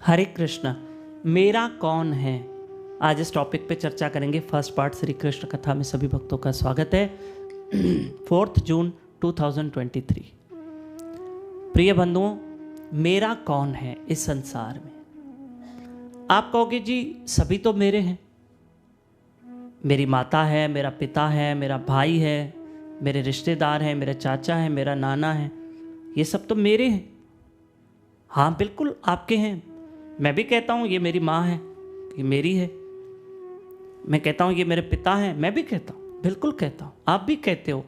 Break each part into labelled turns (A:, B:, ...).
A: हरे कृष्ण। मेरा कौन है, आज इस टॉपिक पे चर्चा करेंगे। फर्स्ट पार्ट श्री कृष्ण कथा में सभी भक्तों का स्वागत है। 4 जून 2023। प्रिय बंधुओं, मेरा कौन है इस संसार में? आप कहोगे जी सभी तो मेरे हैं, मेरी माता है, मेरा पिता है, मेरा भाई है, मेरे रिश्तेदार हैं, मेरे चाचा है, मेरा नाना है, ये सब तो मेरे हैं। हाँ बिल्कुल आपके हैं। मैं भी कहता हूँ ये मेरी माँ है, ये मेरी है। मैं कहता हूँ ये मेरे पिता हैं, मैं भी कहता हूँ, बिल्कुल कहता हूँ, आप भी कहते हो,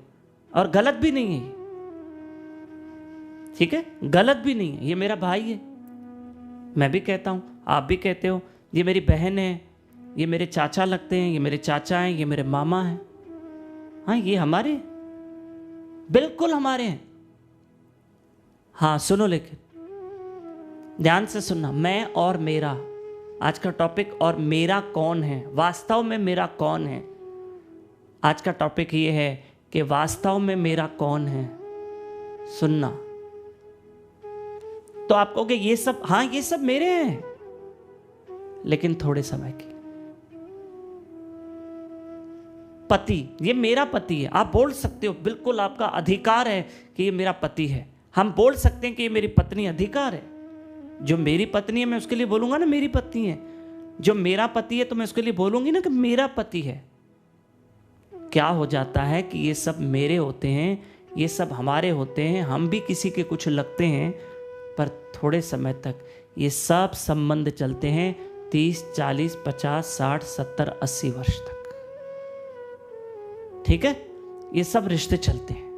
A: और गलत भी नहीं है ये, ठीक है, गलत भी नहीं है। ये मेरा भाई है, मैं भी कहता हूँ, आप भी कहते हो। ये मेरी बहन है, ये मेरे चाचा लगते हैं, ये मेरे चाचा हैं, ये मेरे मामा हैं। हाँ ये हमारे हैं, बिल्कुल हमारे हैं। हाँ सुनो, लेकिन ध्यान से सुनना, मैं और मेरा आज का टॉपिक। और मेरा कौन है, वास्तव में मेरा कौन है। आज का टॉपिक ये है कि वास्तव में मेरा कौन है। सुनना, तो आप कहोगे ये सब, हाँ ये सब मेरे हैं, लेकिन थोड़े समय के। पति, ये मेरा पति है, आप बोल सकते हो, बिल्कुल आपका अधिकार है कि ये मेरा पति है। हम बोल सकते हैं कि ये मेरी पत्नी, अधिकार है। जो मेरी पत्नी है मैं उसके लिए बोलूंगा ना मेरी पत्नी है। जो मेरा पति है तो मैं उसके लिए बोलूंगी ना कि मेरा पति है। क्या हो जाता है कि ये सब मेरे होते हैं, ये सब हमारे होते हैं, हम भी किसी के कुछ लगते हैं, पर थोड़े समय तक ये सब संबंध चलते हैं 30, 40, 50, 60, 70, 80 वर्ष तक। ठीक है, ये सब रिश्ते चलते हैं।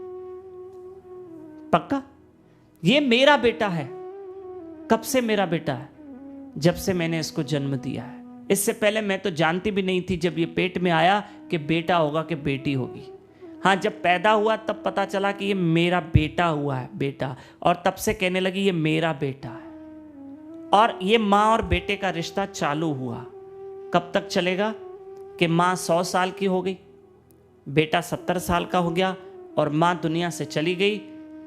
A: पक्का? ये मेरा बेटा है। कब से मेरा बेटा है? जब से मैंने इसको जन्म दिया है। इससे पहले मैं तो जानती भी नहीं थी जब ये पेट में आया कि बेटा होगा कि बेटी होगी। हाँ जब पैदा हुआ तब पता चला कि ये मेरा बेटा हुआ है, बेटा, और तब से कहने लगी ये मेरा बेटा है। और ये माँ और बेटे का रिश्ता चालू हुआ। कब तक चलेगा कि माँ 100 साल की हो गई, बेटा 70 साल का हो गया, और माँ दुनिया से चली गई,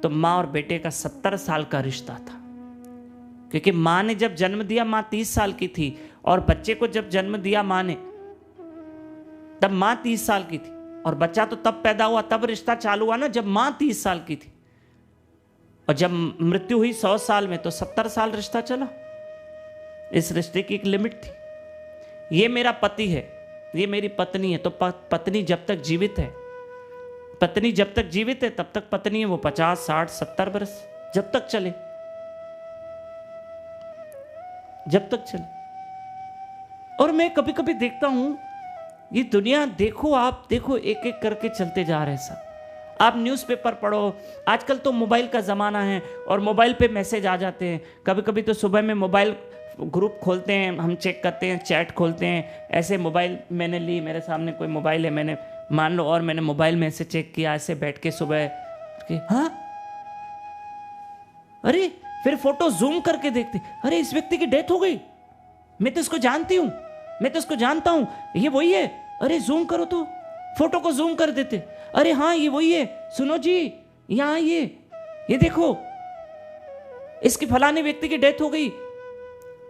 A: तो माँ और बेटे का 70 साल का रिश्ता था। क्योंकि माँ ने जब जन्म दिया माँ 30 साल की थी, और बच्चे को जब जन्म दिया माँ ने तब माँ 30 साल की थी, और बच्चा तो तब पैदा हुआ, तब रिश्ता चालू हुआ ना जब माँ 30 साल की थी। और जब मृत्यु हुई 100 साल में, तो 70 साल रिश्ता चला। इस रिश्ते की एक लिमिट थी। ये मेरा पति है, ये मेरी पत्नी है, तो पत्नी जब तक जीवित है, पत्नी जब तक जीवित है तब तक पत्नी है। वो 50, 60, 70 वर्ष जब तक चले, जब तक चले। और मैं कभी कभी देखता हूं ये दुनिया, देखो आप देखो, एक एक करके चलते जा रहे हैं सब। आप न्यूज़पेपर पढ़ो, आजकल तो मोबाइल का ज़माना है और मोबाइल पे मैसेज आ जाते हैं। कभी कभी तो सुबह में मोबाइल ग्रुप खोलते हैं, हम चेक करते हैं, चैट खोलते हैं। ऐसे मोबाइल मैंने ली, मेरे सामने कोई मोबाइल है, मैंने मान लो, और मैंने मोबाइल में ऐसे चेक किया, ऐसे बैठ के सुबह कि हाँ, अरे, फिर फोटो जूम करके देखते, अरे इस व्यक्ति की डेथ हो गई, मैं तो इसको जानती हूं, मैं तो इसको जानता हूं, ये वही है। अरे जूम करो, तो फोटो को जूम कर देते, अरे हाँ ये वही है, सुनो जी यहां आइए, ये देखो इसकी फलाने व्यक्ति की डेथ हो गई।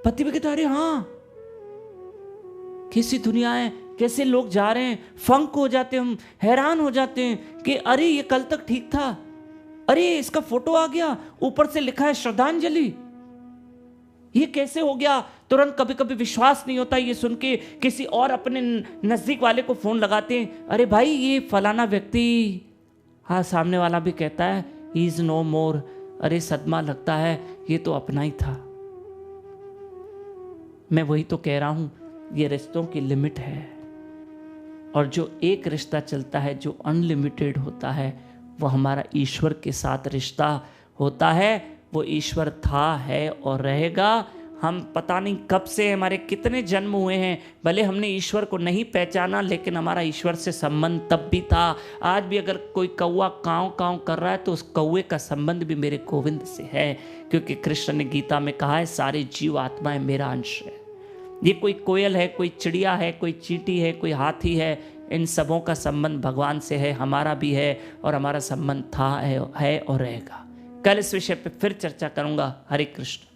A: पति भी कहता, अरे हाँ, कैसी दुनिया है, कैसे लोग जा रहे हैं। फंक हो जाते हैं हम, हैरान हो जाते हैं कि अरे ये कल तक ठीक था, अरे इसका फोटो आ गया, ऊपर से लिखा है श्रद्धांजलि, ये कैसे हो गया। तुरंत कभी कभी विश्वास नहीं होता ये सुन के, किसी और अपने नजदीक वाले को फोन लगाते हैं, अरे भाई ये फलाना व्यक्ति। हाँ सामने वाला भी कहता है ही इज नो मोर। अरे सदमा लगता है, ये तो अपना ही था। मैं वही तो कह रहा हूं, ये रिश्तों की लिमिट है। और जो एक रिश्ता चलता है जो अनलिमिटेड होता है, वो हमारा ईश्वर के साथ रिश्ता होता है। वो ईश्वर था, है और रहेगा। हम पता नहीं कब से, हमारे कितने जन्म हुए हैं, भले हमने ईश्वर को नहीं पहचाना, लेकिन हमारा ईश्वर से संबंध तब भी था। आज भी अगर कोई कौवा काँव काँव कर रहा है तो उस कौवे का संबंध भी मेरे गोविंद से है, क्योंकि कृष्ण ने गीता में कहा है सारे जीव आत्माएं मेरा अंश है। ये कोई कोयल है, कोई चिड़िया है, कोई चींटी है, कोई हाथी है, इन सबों का संबंध भगवान से है, हमारा भी है, और हमारा संबंध था, है और रहेगा। कल इस विषय पे फिर चर्चा करूंगा। हरे कृष्ण।